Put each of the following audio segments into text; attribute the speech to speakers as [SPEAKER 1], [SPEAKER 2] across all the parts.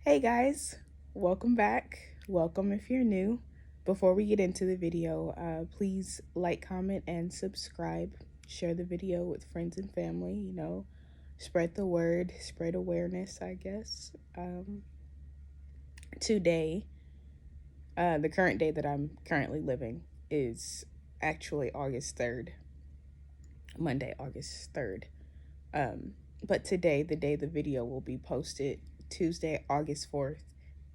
[SPEAKER 1] Hey guys, welcome back. Welcome if you're new. Before we get into the video, please like, comment, and subscribe. Share the video with friends and family, spread the word, spread awareness, I guess. Today, the current day that I'm currently living is actually August 3rd, Monday, August 3rd. But today, the day the video will be posted, Tuesday, August 4th,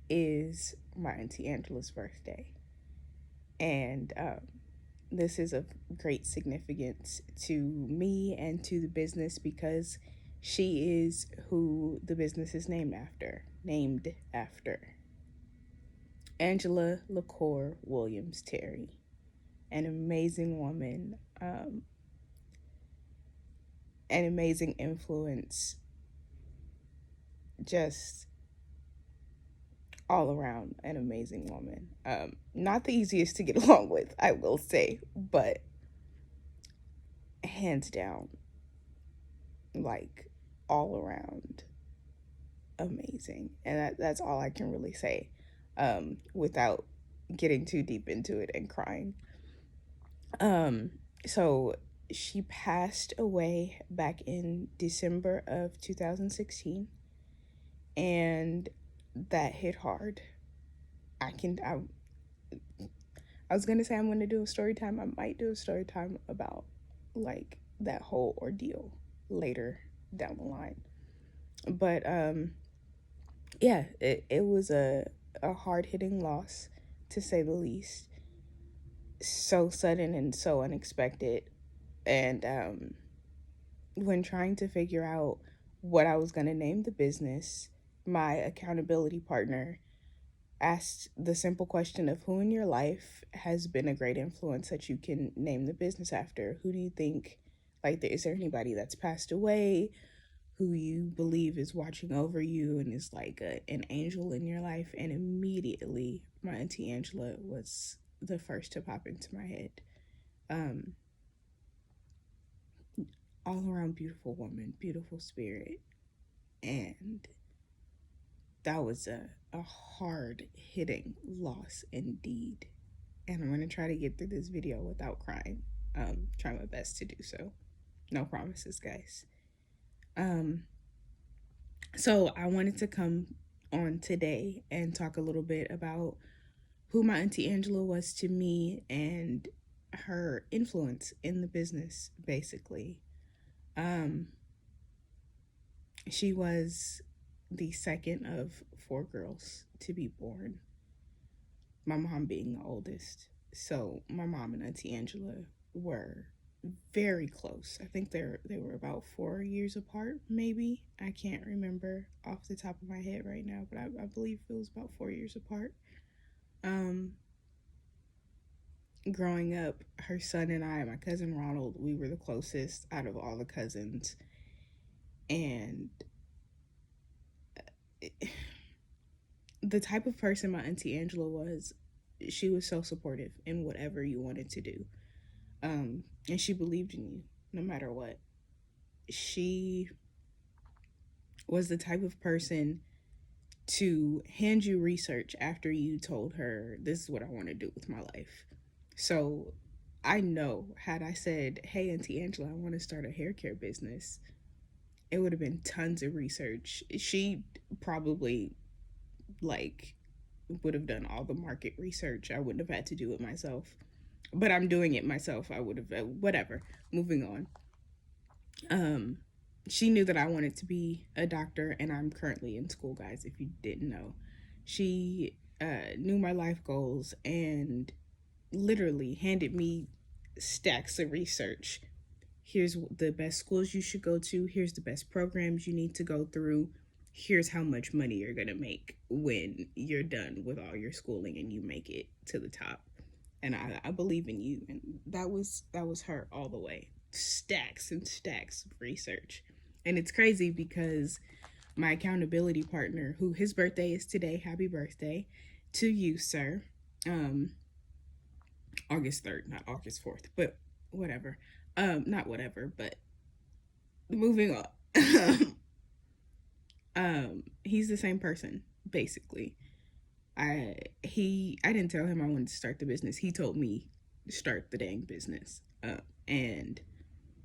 [SPEAKER 1] is my Auntie Angela's birthday. And this is of great significance to me and to the business because she is who the business is named after. Angela LaCore Williams Terry. An amazing woman, an amazing influence, just all around an amazing woman. Not the easiest to get along with, I will say, but hands down, like all around amazing. And that's all I can really say without getting too deep into it and crying. So she passed away back in December of 2016, and that hit hard. I was gonna say I'm gonna do a story time. I might do a story time about like that whole ordeal later down the line. But yeah, it was a hard hitting loss, to say the least. So sudden and so unexpected. And when trying to figure out what I was gonna name the business, my accountability partner asked the simple question of who in your life has been a great influence that you can name the business after. Who do you think, like, is there anybody that's passed away who you believe is watching over you and is like an angel in your life? And immediately my Auntie Angela was the first to pop into my head. All around beautiful woman, beautiful spirit. And that was a hard hitting loss indeed. And I'm going to try to get through this video without crying. Try my best to do so. No promises, guys. So I wanted to come on today and talk a little bit about who my Auntie Angela was to me and her influence in the business, basically. She was the second of four girls to be born, my mom being the oldest. So my mom and Auntie Angela were very close. I think they were about 4 years apart, maybe. I can't remember off the top of my head right now, but I believe it was about 4 years apart. Growing up, her son and I, my cousin Ronald, we were the closest out of all the cousins. And the type of person my Auntie Angela was, she was so supportive in whatever you wanted to do. And she believed in you no matter what. She was the type of person to hand you research after you told her, this is what I want to do with my life. So I know, had I said, hey, Auntie Angela, I want to start a hair care business, it would have been tons of research. She probably would have done all the market research. I wouldn't have had to do it myself, but I'm doing it myself. I would have, whatever. Moving on. She knew that I wanted to be a doctor, and I'm currently in school, guys, if you didn't know. She knew my life goals and literally handed me stacks of research. Here's the best schools you should go to. Here's the best programs you need to go through. Here's how much money you're going to make when you're done with all your schooling and you make it to the top. And I believe in you. And that was her all the way. Stacks and stacks of research. And it's crazy because my accountability partner, who his birthday is today, happy birthday to you, sir. August 3rd, not August 4th, but whatever. Not whatever, but moving on. He's the same person, basically. I didn't tell him I wanted to start the business. He told me to start the dang business. And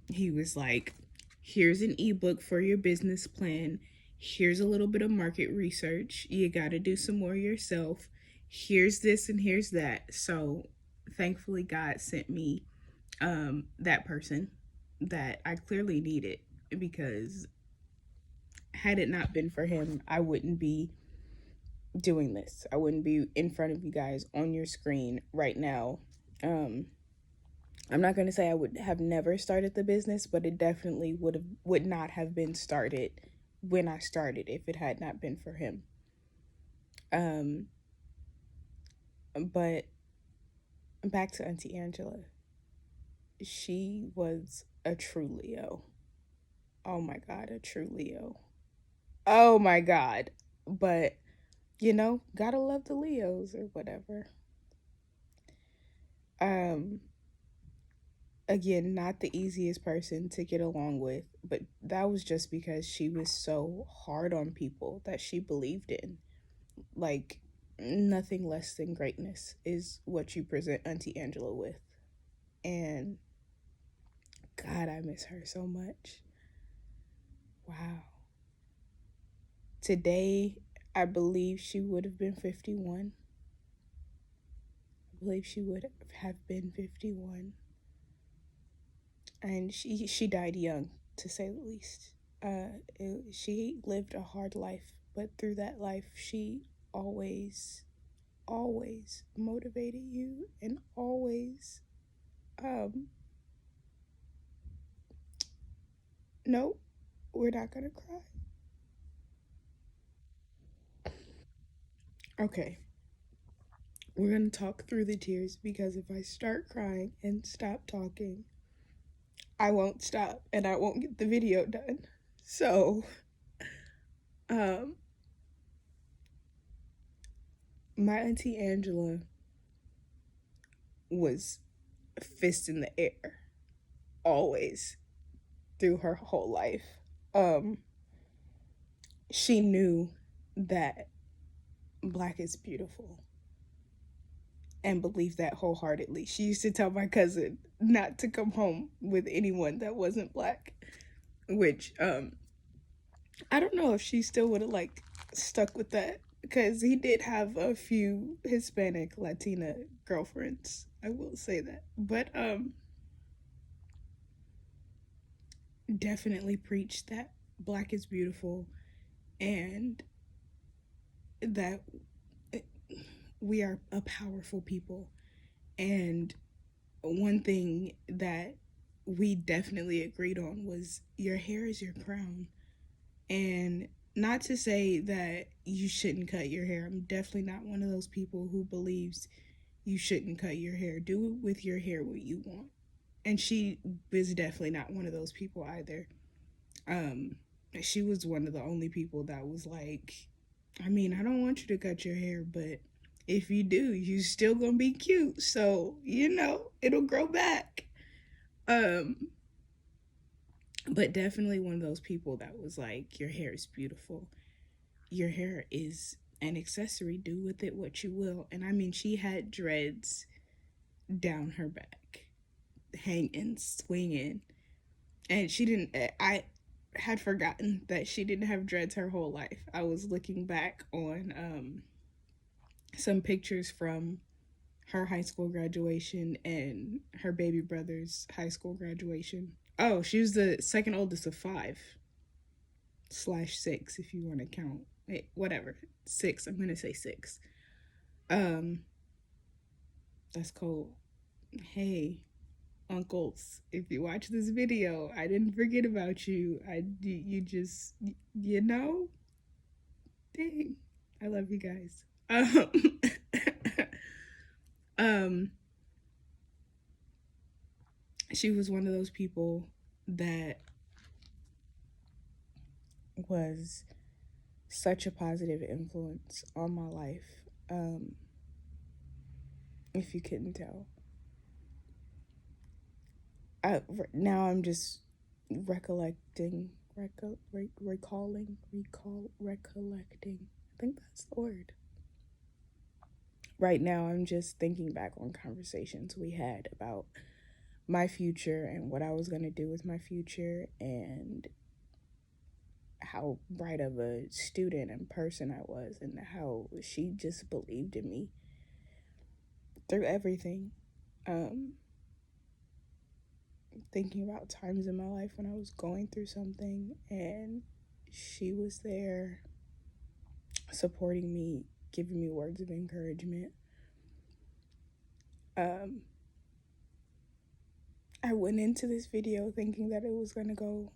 [SPEAKER 1] he was like, here's an ebook for your business plan. Here's a little bit of market research. You got to do some more yourself. Here's this and here's that. So thankfully, God sent me that person that I clearly needed, because had it not been for him, I wouldn't be doing this. I wouldn't be in front of you guys on your screen right now. Um, I'm not going to say I would have never started the business, but it definitely would not have been started when I started if it had not been for him. Um, but back to Auntie Angela. She was a true Leo. Oh my God, a true Leo. Oh my God. But, gotta love the Leos or whatever. Um, Again, not the easiest person to get along with, but that was just because she was so hard on people that she believed in. Like, nothing less than greatness is what you present Auntie Angela with. And God, I miss her so much. Wow. Today, I believe she would have been 51. I believe she would have been 51. And she died young, to say the least. She lived a hard life, but through that life, she always, always motivated you, and always, um, no, we're not gonna cry. Okay, we're gonna talk through the tears, because if I start crying and stop talking, I won't stop and I won't get the video done. So, um, my Auntie Angela was fist in the air, always, through her whole life. Um, she knew that black is beautiful and believed that wholeheartedly. She used to tell my cousin not to come home with anyone that wasn't black, which I don't know if she still would have like stuck with that, because he did have a few Hispanic Latina girlfriends. I will say that. But definitely preached that black is beautiful, and that we are a powerful people. And one thing that we definitely agreed on was your hair is your crown. And not to say that you shouldn't cut your hair. I'm definitely not one of those people who believes you shouldn't cut your hair. Do with your hair what you want. And she was definitely not one of those people either. Um, she was one of the only people that was like, I mean, I don't want you to cut your hair, but if you do, you still gonna be cute. So, it'll grow back. Um, but definitely one of those people that was like, your hair is beautiful. Your hair is an accessory. Do with it what you will. And I mean, she had dreads down her back, hanging, swinging. And she didn't, I had forgotten that she didn't have dreads her whole life. I was looking back on some pictures from her high school graduation and her baby brother's high school graduation. Oh, she was the second oldest of five/6, if you want to count. Whatever. Six. I'm gonna say six. Um, that's cold. Hey, uncles, if you watch this video, I didn't forget about you. You just, dang, I love you guys. Um, she was one of those people that was such a positive influence on my life. If you couldn't tell, now I'm just recollecting, recollecting. think that's the word. Right now, I'm just thinking back on conversations we had about my future and what I was going to do with my future and how bright of a student and person I was and how she just believed in me through everything. Um, Thinking about times in my life when I was going through something and she was there supporting me, giving me words of encouragement. Um, I went into this video thinking that it was going to go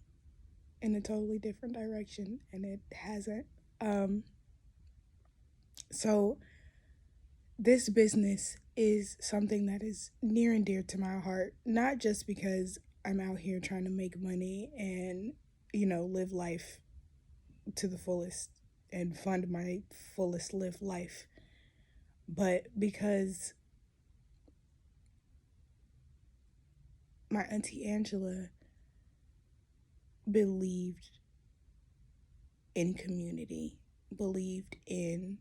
[SPEAKER 1] in a totally different direction, and it hasn't. Um, so, this business is something that is near and dear to my heart, not just because I'm out here trying to make money and, live life to the fullest and fund my fullest lived life, but because my Auntie Angela believed in community, believed in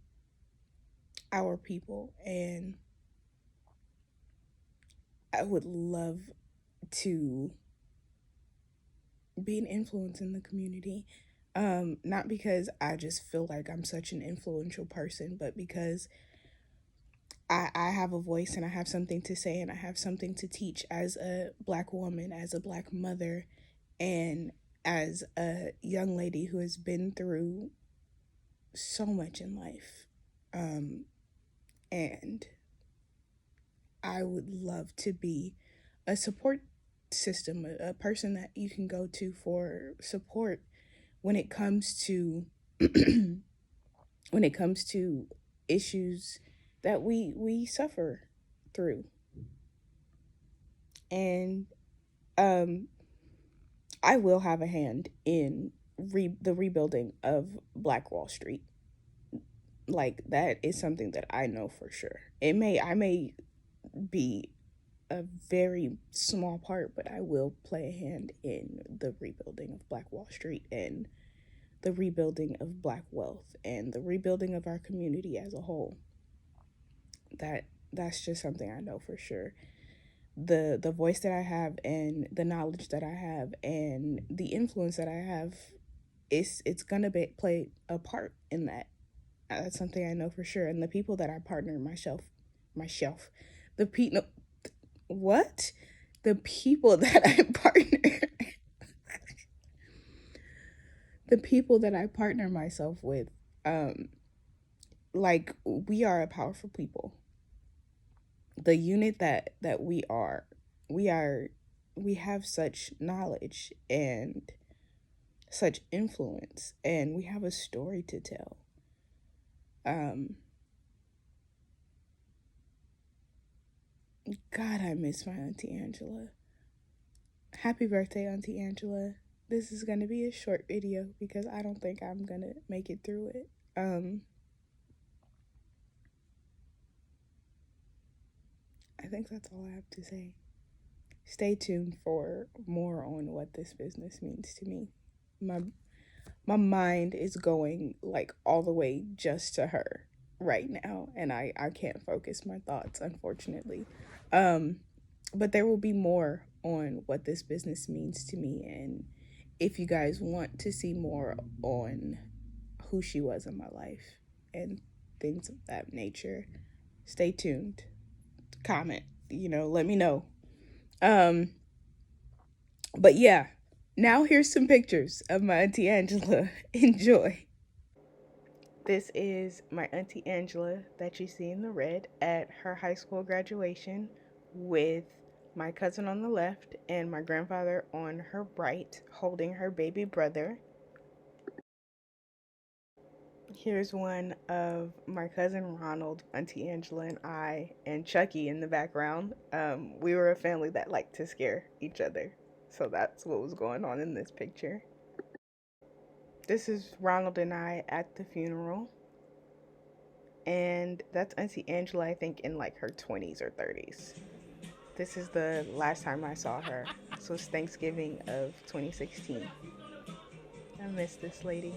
[SPEAKER 1] our people, and I would love to be an influence in the community. Not because I just feel like I'm such an influential person, but because I have a voice and I have something to say and I have something to teach as a Black woman, as a Black mother, and as a young lady who has been through so much in life. And I would love to be a support system, a person that you can go to for support when it comes to when it comes to issues that we suffer through. And um I will have a hand in the rebuilding of Black Wall Street. Like that is something that I know for sure. I may be a very small part, but I will play a hand in the rebuilding of Black Wall Street and the rebuilding of Black wealth and the rebuilding of our community as a whole. That's just something I know for sure. The voice that I have and the knowledge that I have and the influence that I have, it's gonna play a part in that. That's something I know for sure. And the people that I partner myself, the people, what? The people that I partner, the people that I partner myself with, um, like we are a powerful people. The unit that we are, we have such knowledge and such influence, and we have a story to tell. Um, God, I miss my Auntie Angela. Happy birthday, Auntie Angela. This is gonna be a short video because I don't think I'm gonna make it through it. I think that's all I have to say. Stay tuned for more on what this business means to me. My my mind is going like all the way just to her right now, and I can't focus my thoughts, unfortunately. Um, but there will be more on what this business means to me, and if you guys want to see more on who she was in my life and things of that nature, stay tuned. Comment, let me know. Um, but yeah, now here's some pictures of my Auntie Angela. Enjoy. This is my Auntie Angela that you see in the red at her high school graduation with my cousin on the left and my grandfather on her right holding her baby brother. Here's one of my cousin Ronald, Auntie Angela, and I, and Chucky in the background. We were a family that liked to scare each other. So that's what was going on in this picture. This is Ronald and I at the funeral. And that's Auntie Angela, I think, in like her 20s or 30s. This is the last time I saw her. This was Thanksgiving of 2016. I miss this lady.